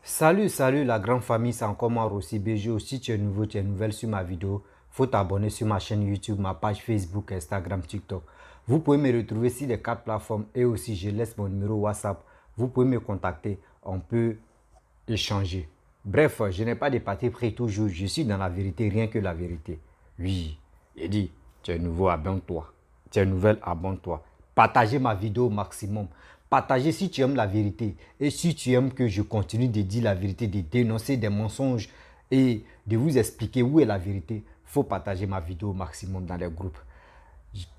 Salut la grande famille, c'est encore moi Rossi BG. Si tu es nouveau, tu es nouvelle sur ma vidéo, faut t'abonner sur ma chaîne YouTube, ma page Facebook, Instagram, TikTok. Vous pouvez me retrouver sur les 4 plateformes et aussi je laisse mon numéro WhatsApp. Vous pouvez me contacter, on peut échanger. Bref, je n'ai pas de parti pris toujours, je suis dans la vérité, rien que la vérité. Oui, j'ai dit, tu es nouveau, abonne-toi. Tu es nouvelle, abonne-toi. Partagez ma vidéo au maximum. Partagez si tu aimes la vérité et si tu aimes que je continue de dire la vérité, de dénoncer des mensonges et de vous expliquer où est la vérité. Il faut partager ma vidéo au maximum dans les groupes.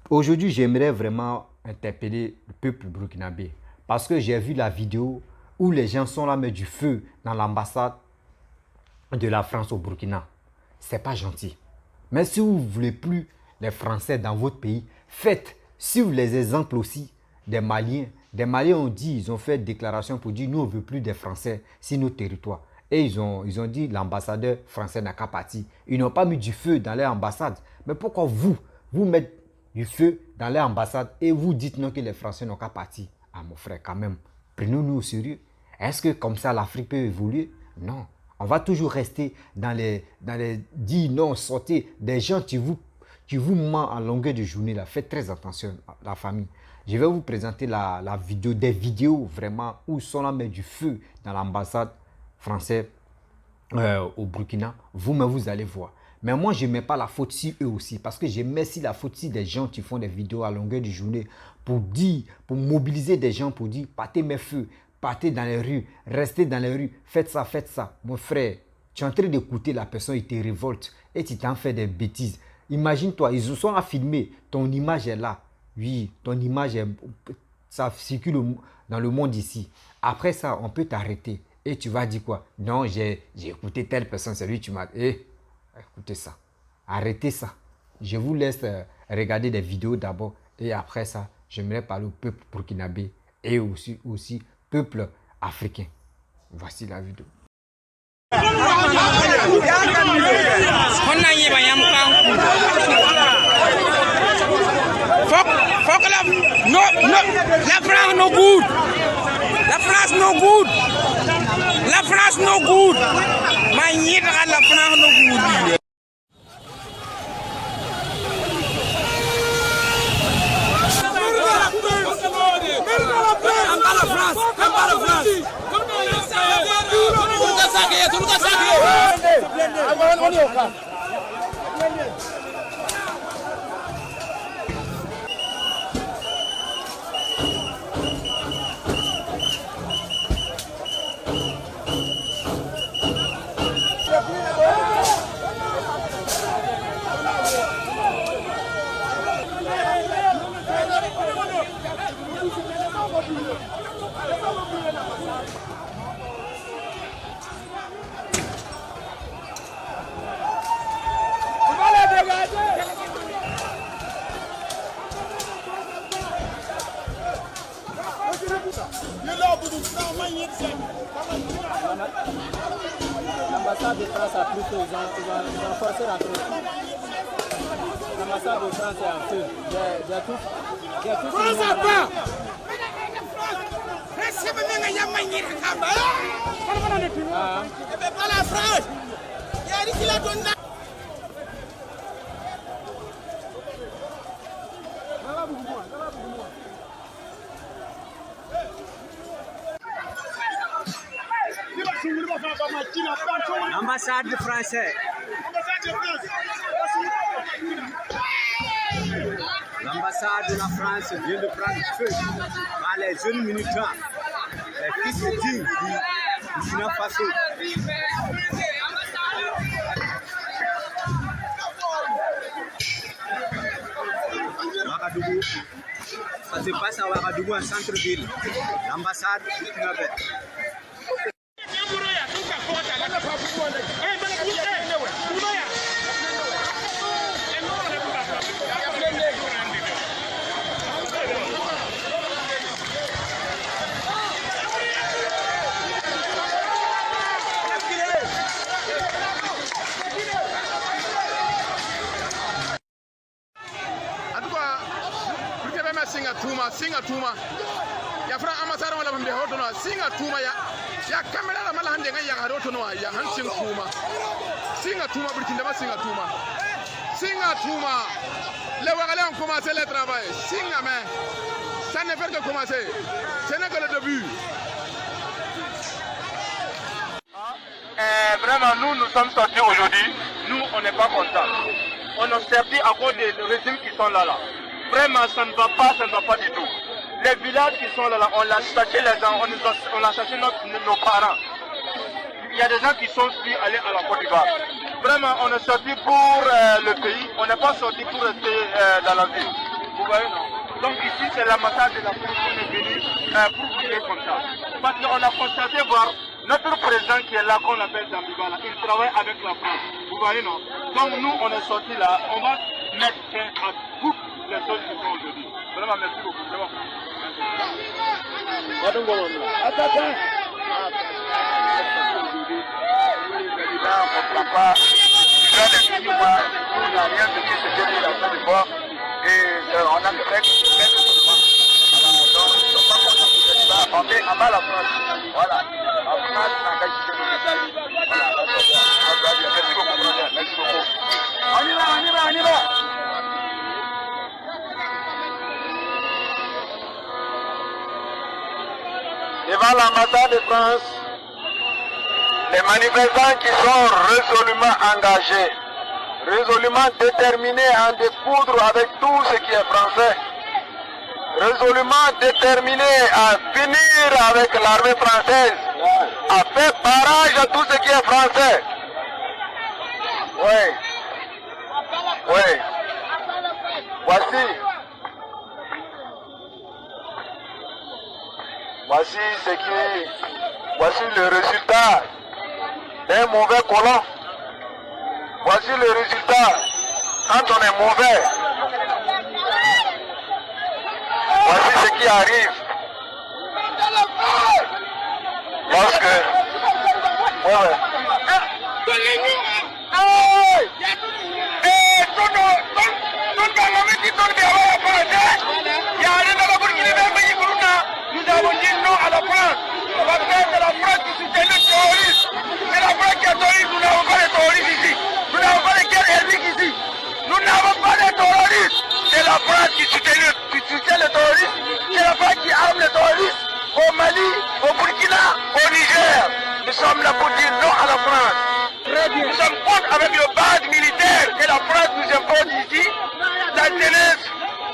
Aujourd'hui, j'aimerais vraiment interpeller le peuple burkinabé parce que j'ai vu la vidéo où les gens sont là, mettre du feu dans l'ambassade de la France au Burkina. C'est pas gentil. Mais si vous ne voulez plus les Français dans votre pays, faites. Suivez les exemples aussi des Maliens. Des Maliens ont dit, ils ont fait une déclaration pour dire nous on ne veut plus des Français sur nos territoires. Et ils ont dit l'ambassadeur français n'a qu'à partir. Ils n'ont pas mis du feu dans leur ambassade. Mais pourquoi vous mettez du feu dans leur ambassade et vous dites non que les Français n'ont qu'à partir? Ah mon frère, quand même, prenons-nous au sérieux. Est-ce que comme ça l'Afrique peut évoluer? Non. On va toujours rester dans les dire non, sortez. Des gens qui vous ment à longueur de journée. Là. Faites très attention, la famille. Je vais vous présenter des vidéos vraiment où ils sont là, mettre du feu dans l'ambassade française au Burkina. Vous-même, vous allez voir. Mais moi, je ne mets pas la faute sur eux aussi. Parce que je mets si la faute sur des gens qui font des vidéos à longueur de journée pour mobiliser des gens pour dire partez mes feux. Partez dans les rues, restez dans les rues, faites ça, faites ça. Mon frère, tu es en train d'écouter la personne, il te révolte et tu t'en fais des bêtises. Imagine-toi, ils sont à filmer, ton image est là. Oui, ton image, ça circule dans le monde ici. Après ça, on peut t'arrêter et tu vas dire quoi? Non, j'ai écouté telle personne, c'est lui, tu m'as... écoutez ça, arrêtez ça. Je vous laisse regarder des vidéos d'abord et après ça, j'aimerais parler au peuple burkinabé et aussi peuple africain. Voici la vidéo. La France no good. La France no good. La France no good. La France no good. L'ambassade de France a pris feu, ils ont forcé rentrer. L'ambassade de France est en feu. J'ai tout France a pas. Pas la France. Il y a dit qu'il a donné. L'ambassade française. L'ambassade de la France vient de prendre feu par les jeunes militants, les fils de dignes du Burkina Faso. Ouagadougou, ça se passe à Ouagadougou en centre-ville. L'ambassade du Burkina. Singa tuma ya fra amasara wala mbe hodo no singa tuma ya kamera la mala hande ngai yang haro tono ya han sing tuma singa tuma burkina ba singa tuma les Ouagalais ont commencé le travail singa mais ça ne fait que commencer ce n'est que le début. Vraiment nous sommes sortis aujourd'hui, nous on n'est pas contents, on a servi à cause des régimes qui sont là. Vraiment ça ne va pas du tout. Les villages qui sont là, on a cherché les gens, on a cherché nos parents. Il y a des gens qui sont venus aller à la Côte d'Ivoire. Vraiment, on est sorti pour le pays, on n'est pas sorti pour rester dans la ville. Vous voyez, non? Donc ici, c'est l'ambassade de la France qu'on est venu pour vivre comme ça. Parce qu'on a constaté voir notre président qui est là, qu'on appelle Zambiba, là, il travaille avec la France. Vous voyez, non? Donc nous, on est sorti là, on va mettre fin à toutes les choses qui sont aujourd'hui. Vraiment, merci beaucoup. C'est bon. On ne comprend pas. Il y a des petits mois, on n'a rien de ce que c'est la Côte d'Ivoire. Et on a fait quelques seulement. Donc, ils ne sont pas contents de ce débat. On met en bas la France. Voilà. La France s'engage sur le voilà. Merci beaucoup, brother. Merci beaucoup. On y va. Devant l'ambassade de France, les manifestants qui sont résolument engagés, résolument déterminés à en découdre avec tout ce qui est français, résolument déterminés à finir avec l'armée française, à faire barrage à tout ce qui est français. Oui. Voici le résultat d'un mauvais colon. Voici le résultat quand on est mauvais. Voici ce qui arrive. Parce que... Nous avons dit non à la France. Parce que c'est la France qui soutient le terrorisme. C'est la France qui est terroriste. Nous n'avons pas de terroristes ici. Nous n'avons pas de guerre ethnique ici. Nous n'avons pas de terroristes. C'est la France qui soutient le terrorisme. C'est la France qui arme les terroristes au Mali, au Burkina, au Niger. Nous sommes là pour dire non à la France. Nous sommes contre avec le base militaire que la France nous impose ici. La jeunesse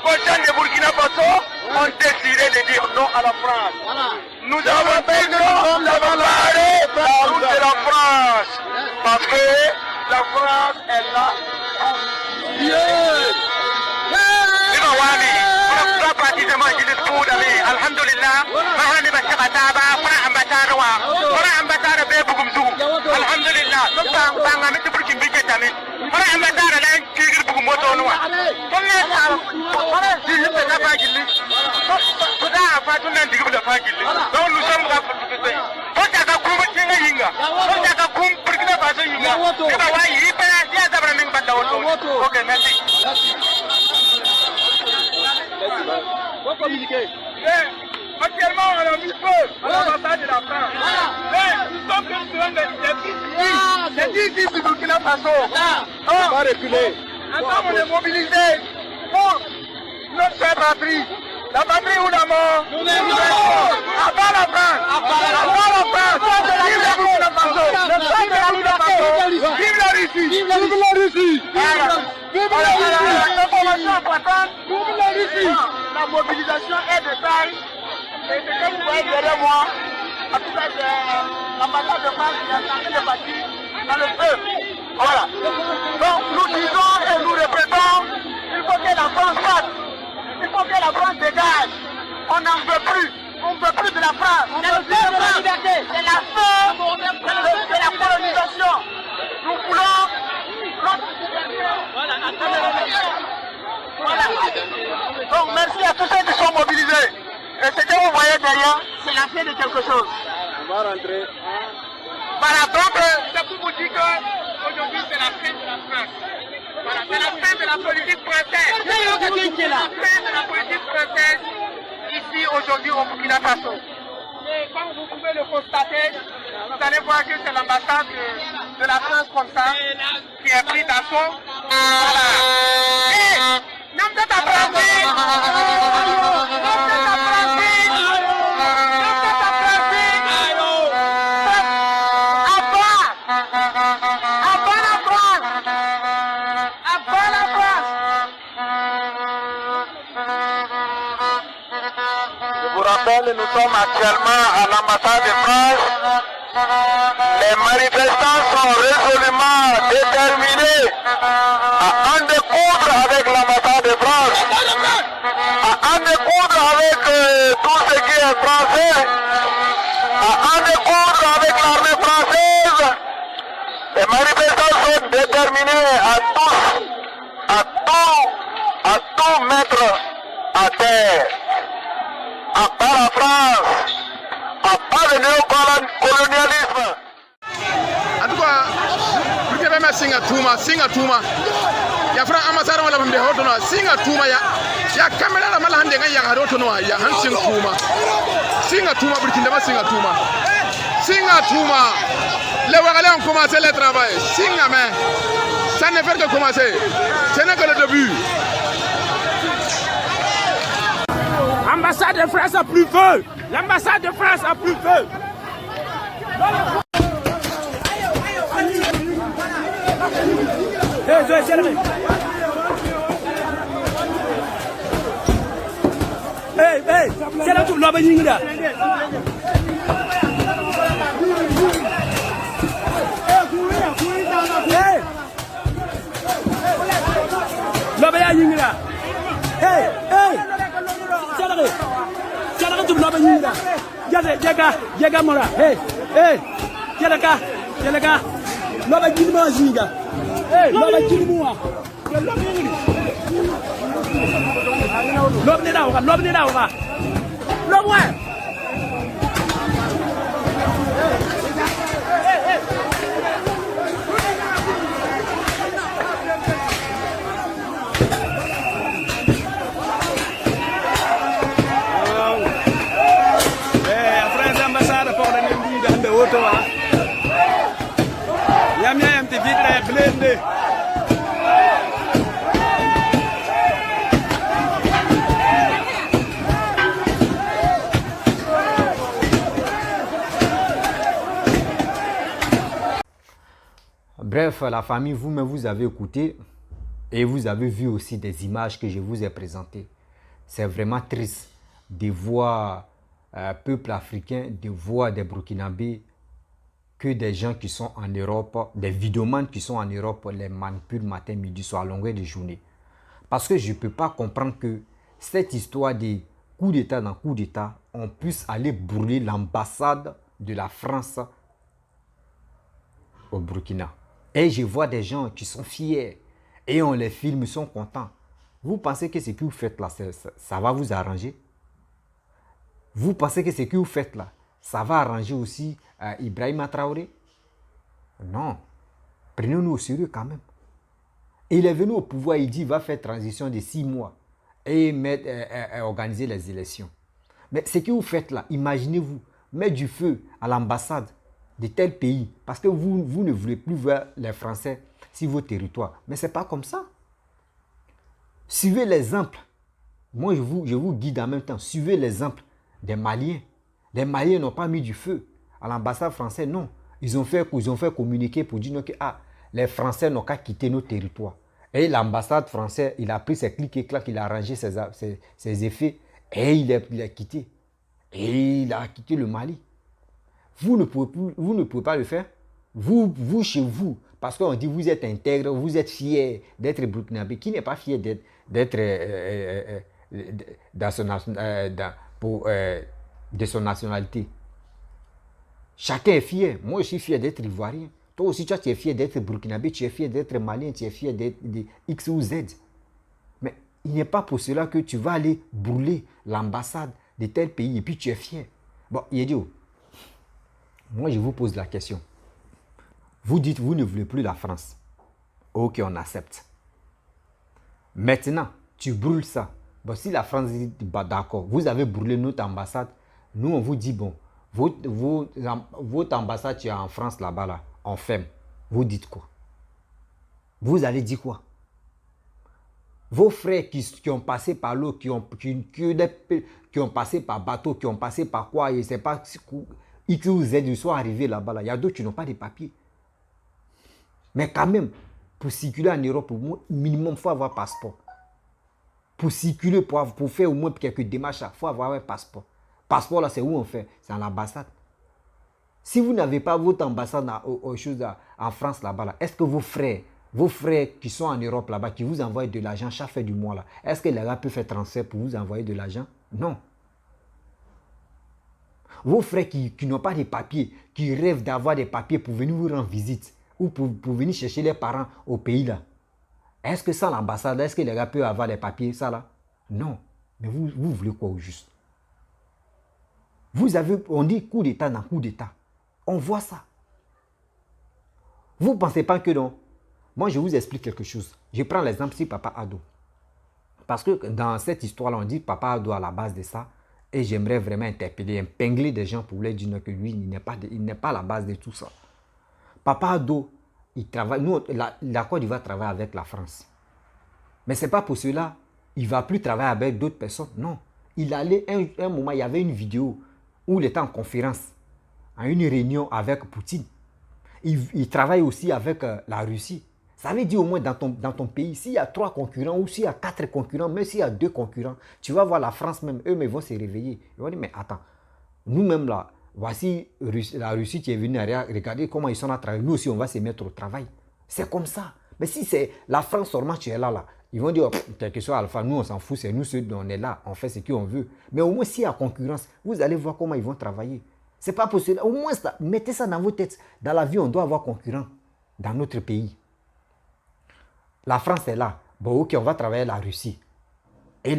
consciente de Burkina Faso ont décidé de dire non à la France. Nous avons dit non, nous avons parlé de la France. Parce que la France est là. Alhamdulillah, ok, merci. Actuellement, on a mis feu à l'ambassade de la France. Mais nous sommes des fils du Burkina Faso. On va reculer. Ensemble, on est mobilisés pour notre chère patrie. La patrie ou la mort? Nous sommes morts. À part la France. À part la France. Vive le Burkina Faso. Vive la Russie. Vive la Russie. Vive la Russie. L'information importante. Vive la Russie. La mobilisation est de taille. Et ce que vous voyez derrière moi, en tout cas, c'est l'ambassade de France qui est en train de bâtir dans le feu. Voilà. Donc nous disons et nous répétons, il faut que la France parte. Il faut que la France dégage. On n'en veut plus. On ne veut plus de la France. On veut plus de la liberté. C'est la fin de la colonisation. Nous voulons notre liberté. Voilà. Donc merci à tous ceux qui sont mobilisés. Et ce que vous voyez derrière, c'est la fin de quelque chose. On va rentrer. Voilà, donc c'est pour vous dire qu'aujourd'hui c'est la fin de la France. Voilà, c'est la fin de la politique française. C'est la fin de la politique française ici aujourd'hui au Burkina Faso. Et comme vous pouvez le constater, Vous allez voir que c'est l'ambassade de la France comme ça qui est pris d'assaut. Voilà. Et même de ta pratique, nous sommes actuellement à l'ambassade de France. Les manifestants sont résolument déterminés à en découdre avec l'ambassade de France, à en découdre avec tout ce qui est français, à en découdre avec l'armée française. Les manifestants sont déterminés à tout mettre à terre. À part la France, à part le néocolonialisme. En tout cas, pour que même singa tuma. Ya fra amasara wala mbe hoto no singa tuma ya kamera la mala hande ya hoto no ya han singa tuma burkina ma singa tuma. Les Ouagalais ont commencé le travail. Singa mais ça ne fait que commencer. Ce n'est que le début. L'ambassade de France a plus feu. L'ambassade de France a plus feu. C'est là tout l'homme là. L'homme là. Hey. Jangan tu belum begini dah. Jaga mora. Hey. Jaga. Lo begini mau zinga. Lo begini mau. Lo ni dah. Lo buat. Bref, la famille, vous-même, vous avez écouté et vous avez vu aussi des images que je vous ai présentées. C'est vraiment triste de voir un peuple africain, de voir des Burkinabés, que des gens qui sont en Europe, des vidéomans qui sont en Europe, les manipulent matin, midi, soir, à longueur de journée. Parce que je ne peux pas comprendre que cette histoire de coup d'État dans coup d'État, on puisse aller brûler l'ambassade de la France au Burkina. Et je vois des gens qui sont fiers et on les filme, ils sont contents. Vous pensez que ce que vous faites là, ça va vous arranger? Vous pensez que ce que vous faites là, ça va arranger aussi Ibrahima Traoré? Non. Prenez-nous au sérieux quand même. Il est venu au pouvoir, il dit qu'il va faire transition de 6 mois et organiser les élections. Mais ce que vous faites là, imaginez-vous, mettre du feu à l'ambassade de tel pays parce que vous ne voulez plus voir les Français sur vos territoires. Mais ce n'est pas comme ça. Suivez l'exemple. Moi, je vous guide en même temps. Suivez l'exemple des Maliens. Les Maliens n'ont pas mis du feu à l'ambassade française, non. Ils ont fait communiquer pour dire que les Français n'ont qu'à quitter nos territoires. Et l'ambassade française, il a pris ses clics et clacs, il a arrangé ses effets et il a quitté. Et il a quitté le Mali. Vous ne pouvez pas le faire. Vous chez vous, parce qu'on dit vous êtes intègre, vous êtes fier d'être burkinabé. Qui n'est pas fier d'être de son nationalité? Chacun est fier. Moi, je suis fier d'être ivoirien. Toi aussi, tu es fier d'être burkinabé, tu es fier d'être malien, tu es fier d'être X ou Z. Mais il n'est pas pour cela que tu vas aller brûler l'ambassade de tel pays et puis tu es fier. Bon, Yedio, moi, je vous pose la question. Vous dites, vous ne voulez plus la France. Ok, on accepte. Maintenant, tu brûles ça. Bon, si la France dit, bah, d'accord, vous avez brûlé notre ambassade, nous, on vous dit, bon, Votre ambassade qui est en France là-bas, là, on ferme. Vous dites quoi? Vous allez dire quoi? Vos frères qui ont passé par l'eau, qui ont passé par bateau, qui ont passé par quoi, je ne sais pas, qui vous aident, ils sont arrivés là-bas. Là. Il y a d'autres qui n'ont pas de papiers. Mais quand même, pour circuler en Europe, au moins, minimum, il faut avoir un passeport. Pour circuler, pour faire au moins quelques démarches, il faut avoir un passeport. Passeport, là, c'est où on fait? C'est à l'ambassade. Si vous n'avez pas votre ambassade en France là-bas, là, est-ce que vos frères qui sont en Europe là-bas, qui vous envoient de l'argent chaque fin du mois, là, est-ce que les gars peuvent faire transfert pour vous envoyer de l'argent? Non. Vos frères qui n'ont pas de papiers, qui rêvent d'avoir des papiers pour venir vous rendre visite ou pour venir chercher les parents au pays là, est-ce que sans l'ambassade, est-ce que les gars peuvent avoir des papiers, ça là? Non. Mais vous voulez quoi au juste? On dit coup d'État dans coup d'État. On voit ça. Vous ne pensez pas que non? Moi, je vous explique quelque chose. Je prends l'exemple si Papa Ado. Parce que dans cette histoire-là, on dit Papa Ado à la base de ça. Et j'aimerais vraiment interpeller, épingler des gens pour leur dire que lui, il n'est pas à la base de tout ça. Papa Ado, il travaille. Nous, la Côte d'Ivoire travaille avec la France. Mais ce n'est pas pour cela il ne va plus travailler avec d'autres personnes. Non. Il allait, un moment, il y avait une vidéo où il était en conférence, à une réunion avec Poutine. Il travaille aussi avec la Russie. Ça veut dire au moins dans ton pays, s'il y a 3 concurrents ou s'il y a 4 concurrents, même s'il y a 2 concurrents, tu vas voir la France même, eux, mais vont se réveiller. Ils vont dire, mais attends, nous-mêmes là, voici la Russie qui est venue regarder comment ils sont à travailler. Nous aussi, on va se mettre au travail. C'est comme ça. Mais si c'est la France seulement qui est là, ils vont dire, quel que soit Alpha, nous on s'en fout, c'est nous ceux on est là, on fait ce qu'on veut. Mais au moins s'il y a concurrence, vous allez voir comment ils vont travailler. C'est pas possible. Au moins, mettez ça dans vos têtes. Dans la vie, on doit avoir concurrent dans notre pays. La France est là. Bon, ok, on va travailler la Russie. Et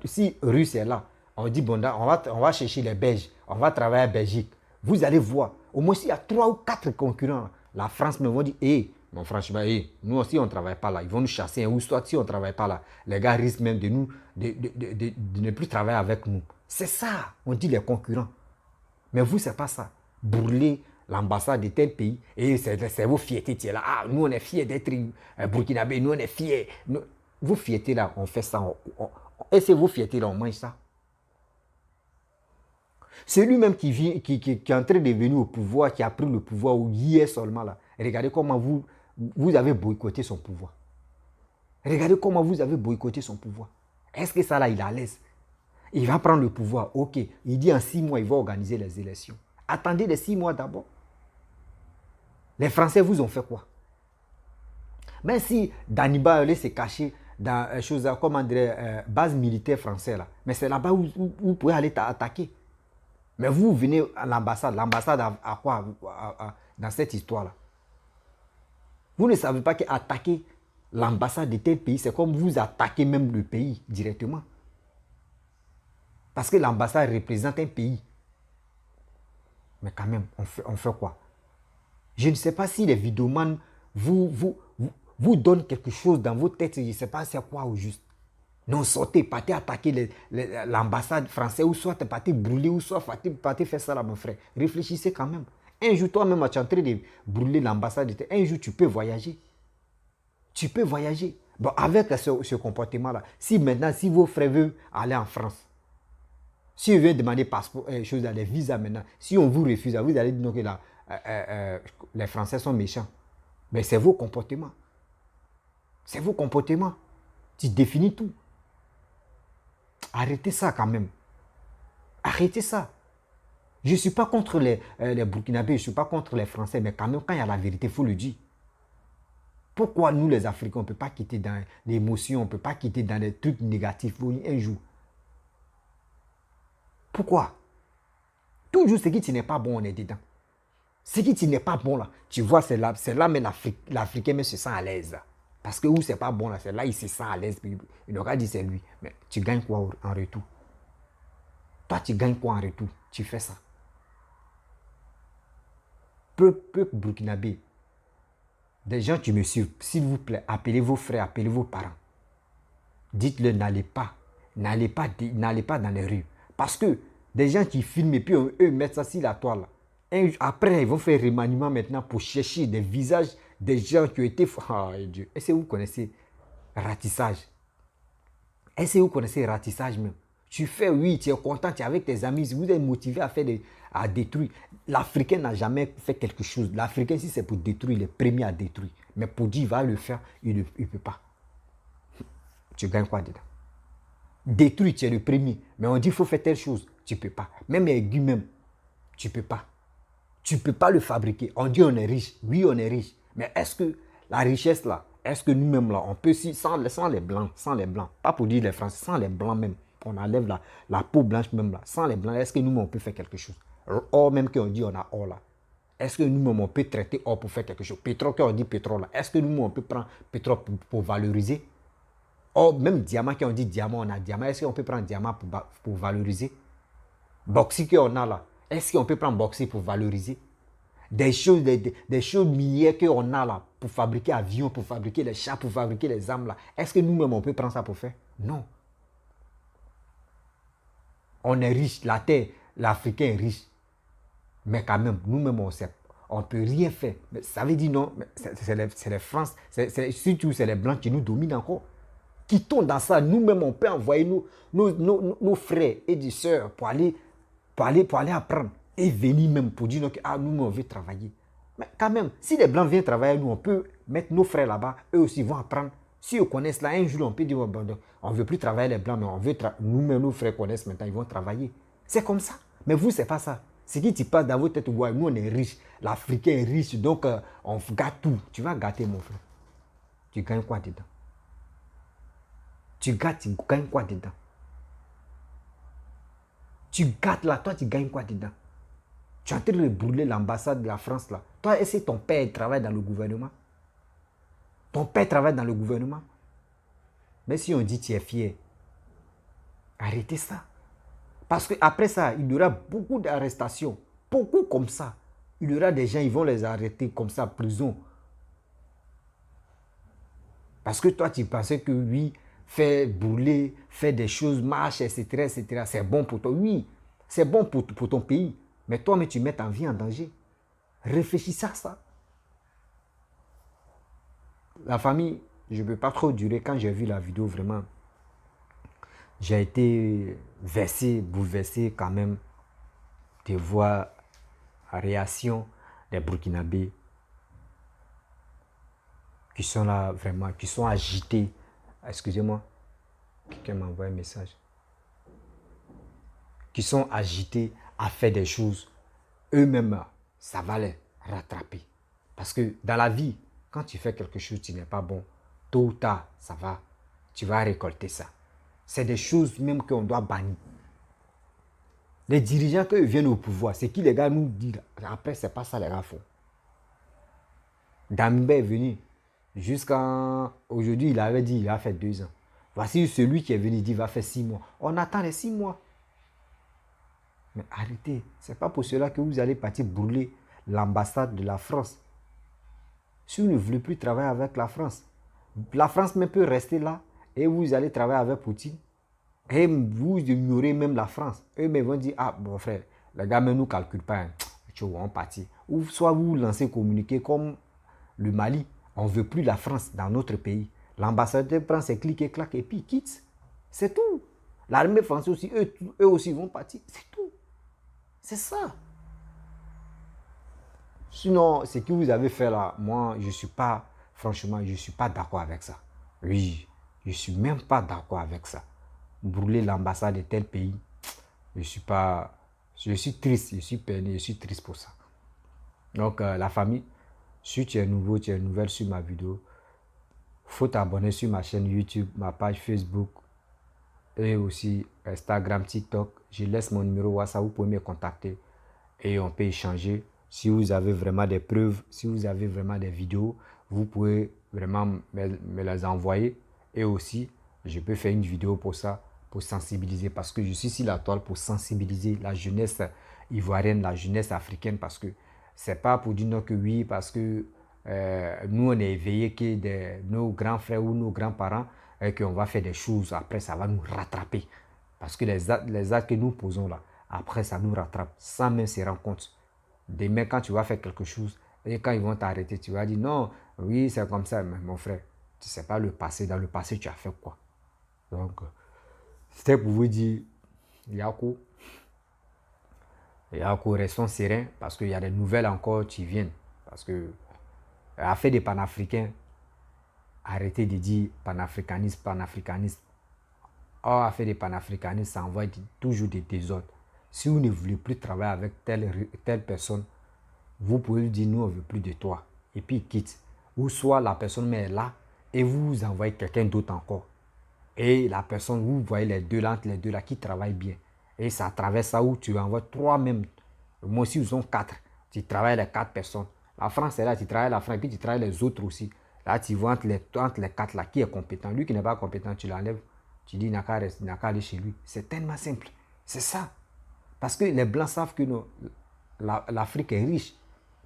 si Russe est là, on dit, bon, on va chercher les Belges, on va travailler à Belgique. Vous allez voir. Au moins, s'il y a 3 ou 4 concurrents, la France me va dire, non, franchement, nous aussi, on ne travaille pas là. Ils vont nous chasser. Ou soit, si on ne travaille pas là, les gars risquent même de ne plus travailler avec nous. C'est ça, on dit les concurrents. Mais vous, ce n'est pas ça. Brûler l'ambassade de tel pays, et c'est vos fiertés qui est là. Ah, nous, on est fiers d'être burkinabé, nous, on est fiers. Vos fiertés là, on fait ça. Et c'est vos fiertés là, on mange ça. C'est lui-même qui est en train de venir au pouvoir, qui a pris le pouvoir hier seulement là. Regardez comment vous avez boycotté son pouvoir. Regardez comment vous avez boycotté son pouvoir. Est-ce que ça là, il est à l'aise? Il va prendre le pouvoir, ok. Il dit en 6 mois, il va organiser les élections. Attendez les 6 mois d'abord. Les Français vous ont fait quoi? Même si Daniba allait se cacher dans comment dire, base militaire française là, mais c'est là-bas où vous pouvez aller attaquer. Mais vous venez à l'ambassade. L'ambassade à quoi dans cette histoire-là? Vous ne savez pas qu'attaquer l'ambassade de tel pays, c'est comme vous attaquez même le pays directement. Parce que l'ambassade représente un pays. Mais quand même, on fait quoi? Je ne sais pas si les vidéomans vous donnent quelque chose dans vos têtes. Je ne sais pas c'est quoi au juste. Non, sortez, partez attaquer l'ambassade française, ou soit partez brûler, ou soit partez faire ça là, mon frère. Réfléchissez quand même. Un jour, toi-même, tu es en train de brûler l'ambassade. Un jour, tu peux voyager. Tu peux voyager. Bon, avec ce comportement-là, si vos frères veulent aller en France, si vous veulent demander passeport, les visas maintenant, si on vous refuse, vous allez dire que les Français sont méchants. Mais c'est vos comportements. C'est vos comportements. Tu définis tout. Arrêtez ça quand même. Arrêtez ça. Je ne suis pas contre les Burkinabés, je ne suis pas contre les Français, mais quand même, quand il y a la vérité, il faut le dire. Pourquoi nous, les Africains, on ne peut pas quitter dans l'émotion, on ne peut pas quitter dans des trucs négatifs un jour? Pourquoi? Toujours ce qui n'est pas bon, on est dedans. Ce qui n'est pas bon, là, tu vois, c'est là mais l'Africain mais se sent à l'aise. Parce que où c'est pas bon, là, c'est là il se sent à l'aise. Il aura dit c'est lui. Mais tu gagnes quoi en retour? Toi, tu gagnes quoi en retour? Tu fais ça. Peuple burkinabé, des gens qui me suivent, s'il vous plaît, appelez vos frères, appelez vos parents. Dites-le, n'allez pas dans les rues. Parce que Des gens qui filment et puis eux mettent ça sur la toile. Après, ils vont faire remaniement maintenant pour chercher des visages des gens qui ont été... Oh Dieu, est-ce que vous connaissez ratissage? Est-ce que vous connaissez ratissage même? Tu fais, oui, tu es content, tu es avec tes amis, vous êtes motivé à faire à détruire. L'Africain n'a jamais fait quelque chose. L'Africain, si c'est pour détruire, il est premier à détruire. Mais pour dire, il va le faire, il ne peut pas. Tu gagnes quoi dedans? Détruire, tu es le premier. Mais on dit, il faut faire telle chose. Tu ne peux pas. Même aigu même, tu ne peux pas. Tu ne peux pas le fabriquer. On dit, on est riche. Oui, on est riche. Mais est-ce que la richesse là, est-ce que nous-mêmes là, on peut, sans les blancs, pas pour dire les Français, sans les blancs même, on enlève la peau blanche même là, sans les blancs, est-ce que nous-mêmes on peut faire quelque chose? Or même qu'on dit on a or là, est-ce que nous-mêmes on peut traiter or pour faire quelque chose? Pétrole, quand on dit pétrole là, est-ce que nous-mêmes on peut prendre pétrole pour valoriser? Or même diamant, quand on dit diamant, on a diamant, est-ce qu'on peut prendre diamant pour valoriser? Bauxite qu'on a là, est-ce qu'on peut prendre bauxite pour valoriser? Des choses minières qu'on a là, pour fabriquer avions, pour fabriquer les chats, pour fabriquer les armes là. Est-ce que nous-mêmes, on peut prendre ça pour faire? Non. On est riche, la terre, l'Africain est riche. Mais quand même, nous-mêmes, on ne peut rien faire. Mais ça veut dire non, c'est les France, surtout c'est les Blancs qui nous dominent encore. Quittons dans ça, nous-mêmes, on peut envoyer nos frères et des sœurs pour aller apprendre. Et venir même pour dire que nous, on veut travailler. Mais quand même, si les Blancs viennent travailler, nous, on peut mettre nos frères là-bas. Eux aussi vont apprendre. Si ils connaissent là, un jour, on peut dire, on ne veut plus travailler les Blancs, mais on veut nous-mêmes, nos frères connaissent maintenant, ils vont travailler. C'est comme ça. Mais vous, ce n'est pas ça. Ce qui te passe dans votre tête, nous, on est riches. L'Africain est riche, donc on gâte tout. Tu vas gâter, mon frère. Tu gagnes quoi dedans? Tu gagnes quoi dedans? Tu gâtes là, toi, tu gagnes quoi dedans? Tu es en train de brûler l'ambassade de la France là. Toi, est-ce que ton père travaille dans le gouvernement? Ton père travaille dans le gouvernement? Mais si on dit tu es fier, arrêtez ça. Parce qu'après ça, il y aura beaucoup d'arrestations. Beaucoup comme ça. Il y aura des gens, ils vont les arrêter comme ça, prison. Parce que toi, tu pensais que oui, faire brûler, faire des choses, marche, etc., c'est bon pour toi. Oui, c'est bon pour ton pays. Mais toi, tu mets ta vie en danger. Réfléchissez à ça. La famille, je ne peux pas trop durer. Quand j'ai vu la vidéo, vraiment, j'ai été bouleversé quand même de voir la réaction des Burkinabés qui sont là vraiment, qui sont agités. Excusez-moi, quelqu'un m'a envoyé un message. Qui sont agités à faire des choses. Eux-mêmes, ça va les rattraper. Parce que dans la vie, quand tu fais quelque chose qui n'est pas bon, tôt ou tard, tu vas récolter ça. C'est des choses même qu'on doit bannir. Les dirigeants, quand ils viennent au pouvoir, c'est qui les gars nous disent, après, c'est pas ça les gars font. Damibe est venu. Jusqu'à aujourd'hui, il avait dit, il a fait 2 ans. Voici celui qui est venu, il dit, il va faire 6 mois. On attend les 6 mois. Mais arrêtez, ce n'est pas pour cela que vous allez partir brûler l'ambassade de la France. Si vous ne voulez plus travailler avec la France même peut rester là et vous allez travailler avec Poutine. Et vous ignorez même la France. Eux vont dire, ah bon frère, les gars ne nous calculent pas, hein. On partit. Ou soit vous lancez communiquer comme le Mali, on ne veut plus la France dans notre pays. L'ambassadeur prend ses clics et claque et puis il quitte. C'est tout. L'armée française aussi, eux aussi vont partir. C'est tout. C'est ça. Sinon, ce que vous avez fait là, moi, franchement, je ne suis pas d'accord avec ça. Oui, je ne suis même pas d'accord avec ça. Brûler l'ambassade de tel pays, je suis triste, je suis peiné, je suis triste pour ça. Donc, la famille, si tu es nouveau, tu es nouvelle sur ma vidéo, il faut t'abonner sur ma chaîne YouTube, ma page Facebook et aussi Instagram, TikTok. Je laisse mon numéro WhatsApp, vous pouvez me contacter et on peut échanger. Si vous avez vraiment des preuves, si vous avez vraiment des vidéos, vous pouvez vraiment me les envoyer. Et aussi, je peux faire une vidéo pour ça, pour sensibiliser. Parce que je suis sur la toile pour sensibiliser la jeunesse ivoirienne, la jeunesse africaine. Parce que c'est pas pour dire non que oui, parce que nous, on est éveillés que nos grands frères ou nos grands-parents, qu'on va faire des choses. Après, ça va nous rattraper. Parce que les actes que nous posons là, après ça nous rattrape sans même se rendre compte. Demain, quand tu vas faire quelque chose, et quand ils vont t'arrêter, tu vas dire non, oui, c'est comme ça, mais mon frère, tu ne sais pas le passé. Dans le passé, tu as fait quoi? Donc, c'était pour vous dire, Yako, restons sereins parce qu'il y a des nouvelles encore qui viennent. Parce que, affaire des panafricains, arrêtez de dire panafricanisme, panafricanisme. Or, affaire des panafricanistes, ça envoie toujours des désordres. Si vous ne voulez plus travailler avec telle personne, vous pouvez lui dire, nous, on ne veut plus de toi. Et puis, il quitte. Ou soit la personne est là et vous envoyez quelqu'un d'autre encore. Et la personne, vous voyez les deux là, qui travaillent bien. Et ça traverse ça où tu envoies 3 même. Moi aussi, ils ont 4. Tu travailles les 4 personnes. La France est là, tu travailles la France et puis tu travailles les autres aussi. Là, tu vois entre les 4 là, qui est compétent. Lui qui n'est pas compétent, tu l'enlèves. Tu dis, il n'a qu'à aller chez lui. C'est tellement simple. C'est ça. Parce que les Blancs savent que l'Afrique est riche.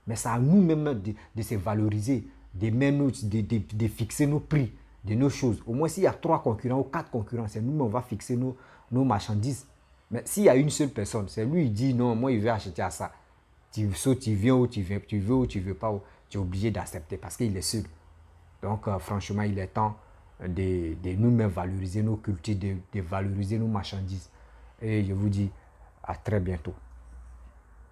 Mais c'est à nous-mêmes de se valoriser, de fixer nos prix de nos choses. Au moins, s'il y a 3 concurrents ou 4 concurrents, c'est nous-mêmes, on va fixer nos marchandises. Mais s'il y a une seule personne, c'est lui qui dit non, moi, il veut acheter à ça. Tu viens ou tu veux ou tu ne veux pas, tu es obligé d'accepter parce qu'il est seul. Donc, franchement, il est temps de nous-mêmes valoriser nos cultures, de valoriser nos marchandises. Et je vous dis à très bientôt.